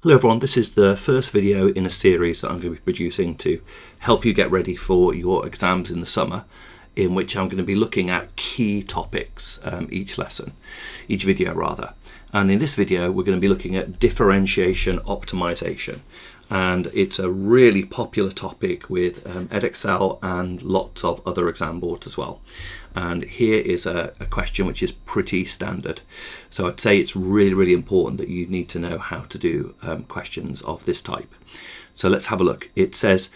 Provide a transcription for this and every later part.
Hello everyone, this is the first video in a series that I'm going to be producing to help you get ready for your exams in the summer, in which I'm going to be looking at key topics each video rather. And in this video we're going to be looking at differentiation optimization, and it's a really popular topic with Edexcel and lots of other exam boards as well. And here is a question which is pretty standard. So I'd say it's really important that you need to know how to do questions of this type. So let's have a look. It says,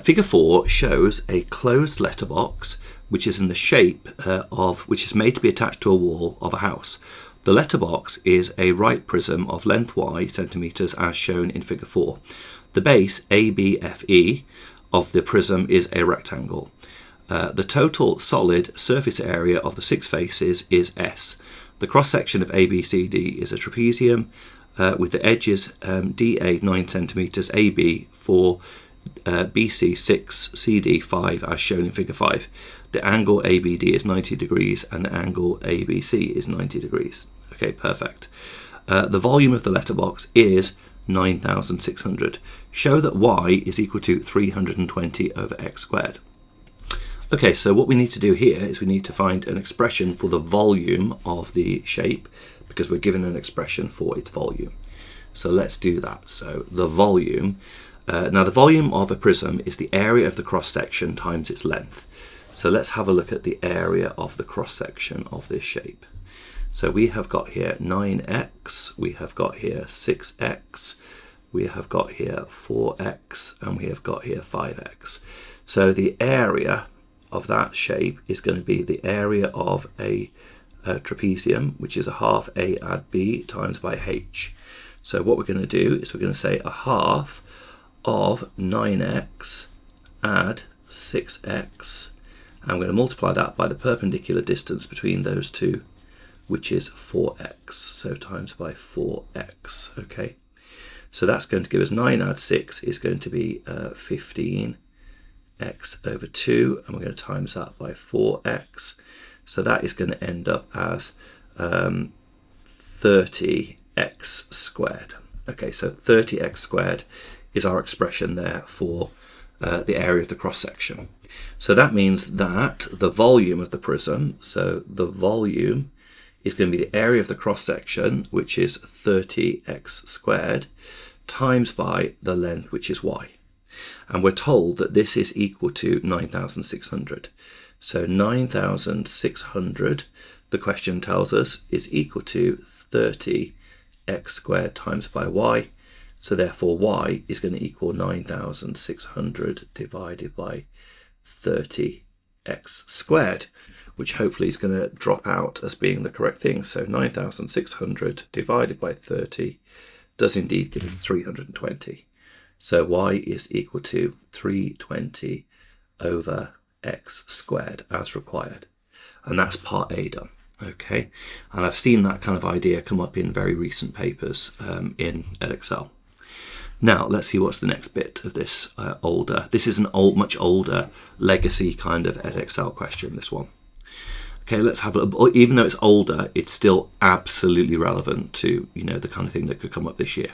figure 4 shows a closed letterbox which is in the shape which is made to be attached to a wall of a house. The letterbox is a right prism of length y centimeters as shown in figure 4. The base ABFE of the prism is a rectangle. The total solid surface area of the 6 faces is S. The cross-section of ABCD is a trapezium with the edges DA 9 centimeters, AB for BC 6, CD 5 as shown in figure 5. The angle ABD is 90 degrees and the angle ABC is 90 degrees. Okay, perfect. The volume of the letterbox is 9,600. Show that y is equal to 320 over x squared. Okay, so what we need to do here is we need to find an expression for the volume of the shape, because we're given an expression for its volume. So let's do that. So the volume, now the volume of a prism is the area of the cross-section times its length. So let's have a look at the area of the cross-section of this shape. So we have got here 9x, we have got here 6x, we have got here 4x, and we have got here 5x. So the area of that shape is going to be the area of a trapezium, which is a half A add B times by h. So what we're going to do is we're going to say a half of 9x add 6x. I'm going to multiply that by the perpendicular distance between those two, which is 4x, so times by 4x, okay? So that's going to give us 9 add 6 is going to be 15x over 2, and we're going to times that by 4x. So that is going to end up as 30x squared. Okay, so 30x squared is our expression there for the area of the cross-section. So that means that the volume of the prism, so the volume is going to be the area of the cross-section, which is 30x squared, times by the length, which is y. And we're told that this is equal to 9,600. So 9,600, the question tells us, is equal to 30x squared times by y. So therefore y is going to equal 9,600 divided by 30x squared, which hopefully is going to drop out as being the correct thing. So 9,600 divided by 30 does indeed give us 320. So y is equal to 320 over x squared as required. And that's part A done. Okay, and I've seen that kind of idea come up in very recent papers in Edexcel. Now let's see what's the next bit of this this is an much older legacy kind of Edexcel question, this one. Okay, let's have a look. Even though it's older, it's still absolutely relevant to, the kind of thing that could come up this year.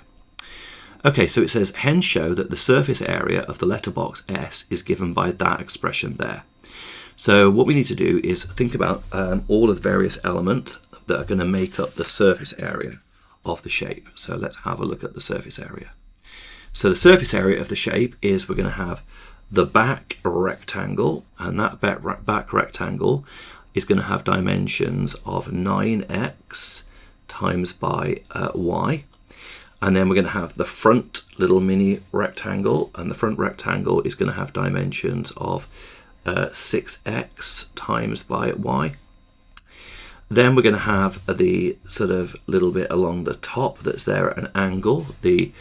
Okay, so it says, hence show that the surface area of the letterbox S is given by that expression there. So what we need to do is think about all of the various elements that are going to make up the surface area of the shape. So let's have a look at the surface area. So the surface area of the shape is we're going to have the back rectangle, and that back rectangle is going to have dimensions of 9x times by y. And then we're going to have the front little mini rectangle, and the front rectangle is going to have dimensions of 6x times by y. Then we're going to have the sort of little bit along the top that's there at an angle, the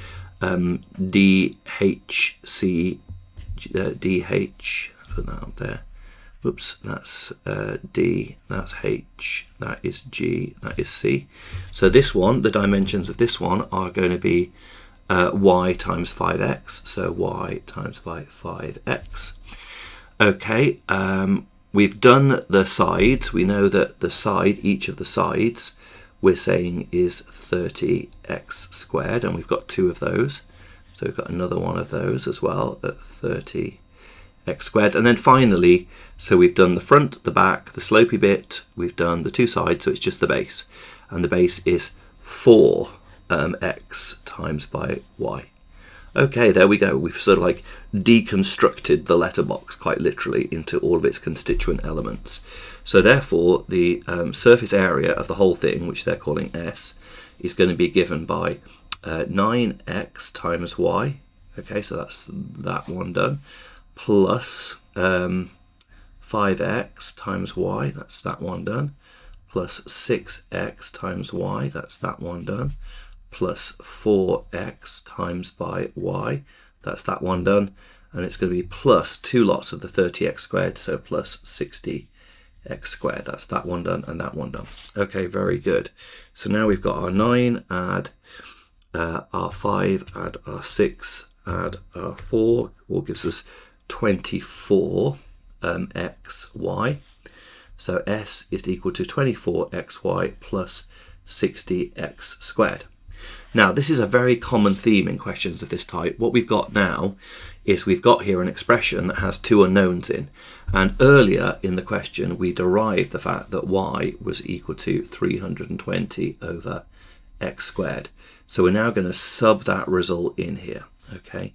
𝗴𝗃𝗃, put that up there. Whoops, that's D, that's H, that is G, that is C. So this one, the dimensions of this one are going to be y times 5x, so y times by 5x. Okay, we've done the sides. We know that each of the sides we're saying is 30x squared, and we've got 2 of those. So we've got another one of those as well at 30x squared. And then finally, so we've done the front, the back, the slopey bit, we've done the 2 sides, so it's just the base. And the base is 4x times by y. Okay, there we go. We've sort of like deconstructed the letterbox quite literally into all of its constituent elements. So therefore, the surface area of the whole thing, which they're calling S, is going to be given by 9x times y. Okay, so that's that one done. Plus 5x times y, that's that one done. Plus 6x times y, that's that one done. Plus 4x times by y, that's that one done, and it's going to be plus 2 lots of the 30x squared, so plus 60x squared, that's that one done and that one done. Okay, very good. So now we've got our 9 add our 5 add our 6 add our 4, all gives us 24xy. So S is equal to 24xy plus 60x squared. Now, this is a very common theme in questions of this type. What we've got now is we've got here an expression that has 2 unknowns in. And earlier in the question, we derived the fact that y was equal to 320 over x squared. So we're now going to sub that result in here. Okay,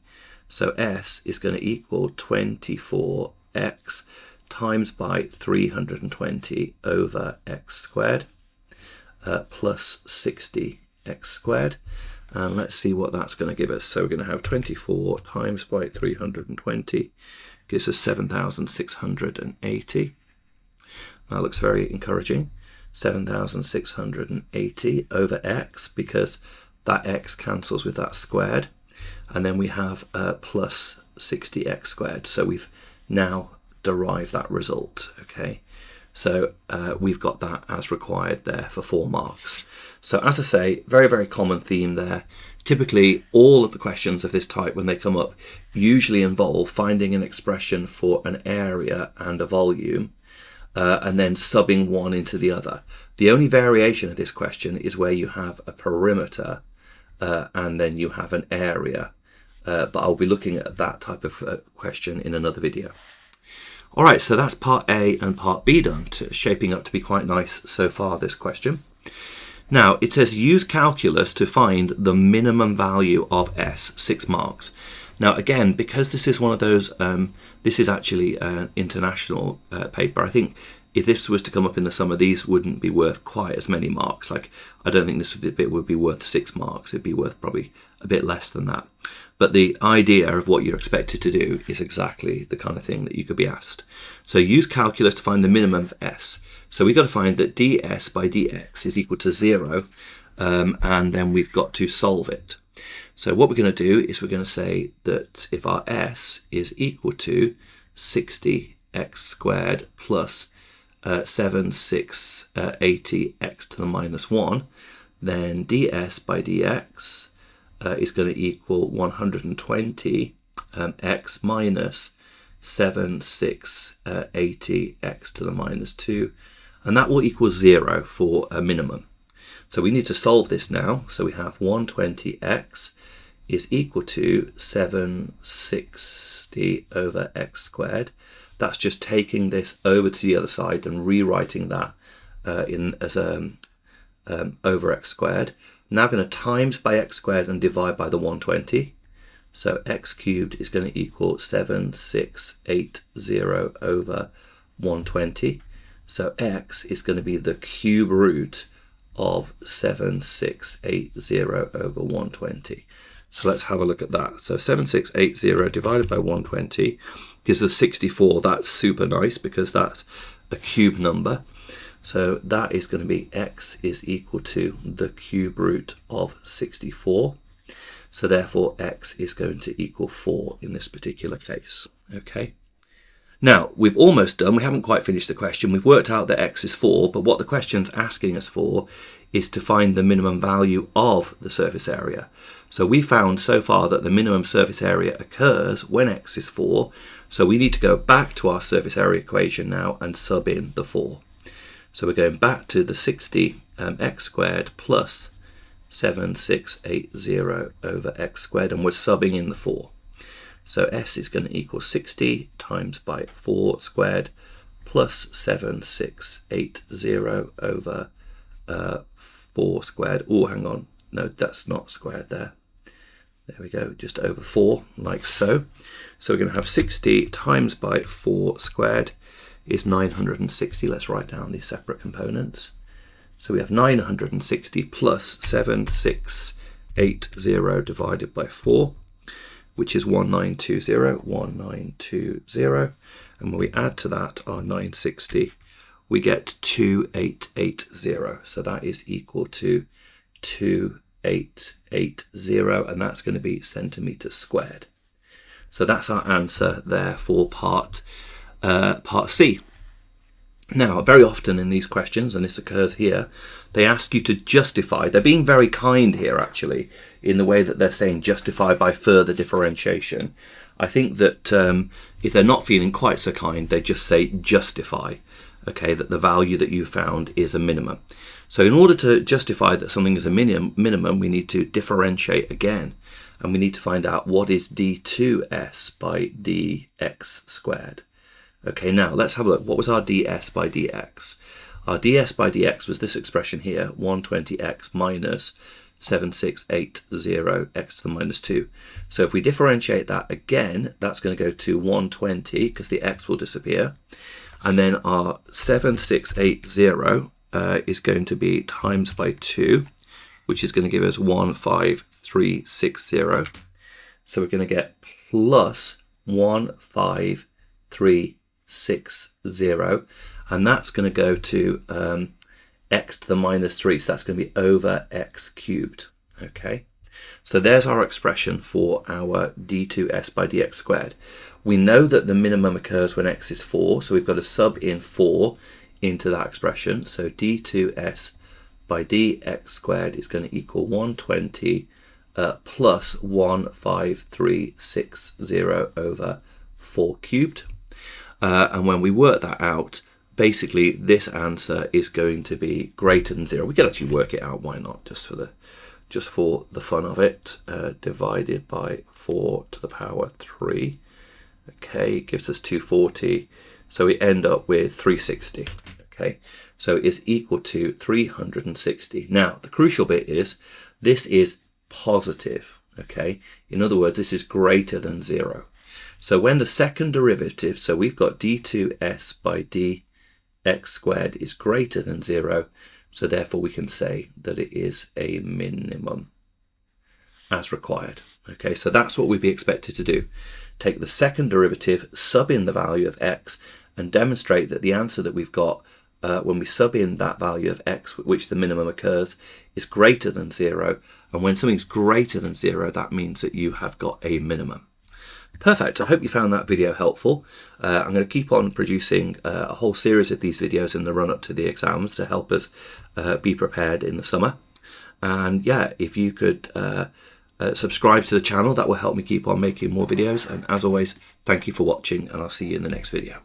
so S is going to equal 24x times by 320 over x squared plus 60x squared, and let's see what that's going to give us. So we're going to have 24 times by 320 gives us 7,680. That looks very encouraging. 7,680 over x, because that x cancels with that squared, and then we have plus 60x squared. So we've now derived that result. Okay, so we've got that as required there for 4 marks. So as I say, very, very common theme there. Typically, all of the questions of this type, when they come up, usually involve finding an expression for an area and a volume, and then subbing one into the other. The only variation of this question is where you have a perimeter and then you have an area, but I'll be looking at that type of question in another video. All right, so that's part A and part B done, shaping up to be quite nice so far, this question. Now, it says use calculus to find the minimum value of S, 6 marks. Now, again, because this is one of those, this is actually an international paper. I think if this was to come up in the summer, these wouldn't be worth quite as many marks. Like, I don't think this would be worth 6 marks. It'd be worth probably a bit less than that. But the idea of what you're expected to do is exactly the kind of thing that you could be asked. So use calculus to find the minimum of S. So we've got to find that ds by dx is equal to 0, and then we've got to solve it. So what we're going to do is we're going to say that if our S is equal to 60x squared plus 7,680x to the minus 1, then ds by dx is going to equal 120 x minus 7,680x to the minus 2, and that will equal 0 for a minimum. So we need to solve this now. So we have 120x is equal to 760 over x squared. That's just taking this over to the other side and rewriting that as over x squared. Now I'm going to times by x squared and divide by the 120. So x cubed is going to equal 7680 over 120. So x is going to be the cube root of 7680 over 120. So let's have a look at that. So 7680 divided by 120 gives us 64. That's super nice because that's a cube number. So that is going to be x is equal to the cube root of 64. So therefore x is going to equal 4 in this particular case. Okay. Now, we've almost done, we haven't quite finished the question. We've worked out that x is 4, but what the question's asking us for is to find the minimum value of the surface area. So we found so far that the minimum surface area occurs when x is 4. So we need to go back to our surface area equation now and sub in the 4. So we're going back to the 60x² plus 7680 over x², and we're subbing in the 4. So s is going to equal 60 times by 4 squared plus 7680 over 4 squared. Oh, hang on. No, that's not squared there. There we go, just over 4, like so. So we're going to have 60 times by 4 squared is 960. Let's write down these separate components. So we have 960 plus 7680 divided by 4, which is 1920. And when we add to that our 960, we get 2880. So that is equal to 2880, and that's going to be centimeters squared. So that's our answer there for part C. Now, very often in these questions, and this occurs here, they ask you to justify. They're being very kind here, actually, in the way that they're saying justify by further differentiation. I think that if they're not feeling quite so kind, they just say justify, okay, that the value that you found is a minimum. So in order to justify that something is a minimum, we need to differentiate again, and we need to find out what is d2s by dx². Okay, now let's have a look. What was our ds by dx? Our ds by dx was this expression here, 120x minus 7680 x to the minus 2. So if we differentiate that again, that's going to go to 120 because the x will disappear. And then our 7680 is going to be times by 2, which is going to give us 15360. So we're going to get plus 15360, and that's going to go to x to the minus 3, so that's going to be over x cubed. Okay, so there's our expression for our d2s by dx². We know that the minimum occurs when x is 4, so we've got to sub in 4 into that expression. So d2s by dx² is going to equal 120 plus 15360 over 4 cubed. And when we work that out, basically this answer is going to be greater than 0. We could actually work it out, why not, just for the fun of it. Divided by 4 to the power 3. Okay, gives us 240. So we end up with 360. Okay, so it's equal to 360. Now, the crucial bit is this is positive. Okay, in other words, this is greater than 0. So when the second derivative, so we've got d2s by dx² is greater than 0, so therefore we can say that it is a minimum as required. Okay, so that's what we'd be expected to do. Take the second derivative, sub in the value of x, and demonstrate that the answer that we've got when we sub in that value of x, which the minimum occurs, is greater than 0. And when something's greater than 0, that means that you have got a minimum. Perfect. I hope you found that video helpful. I'm going to keep on producing a whole series of these videos in the run-up to the exams to help us be prepared in the summer. And yeah, if you could subscribe to the channel, that will help me keep on making more videos. And as always, thank you for watching, and I'll see you in the next video.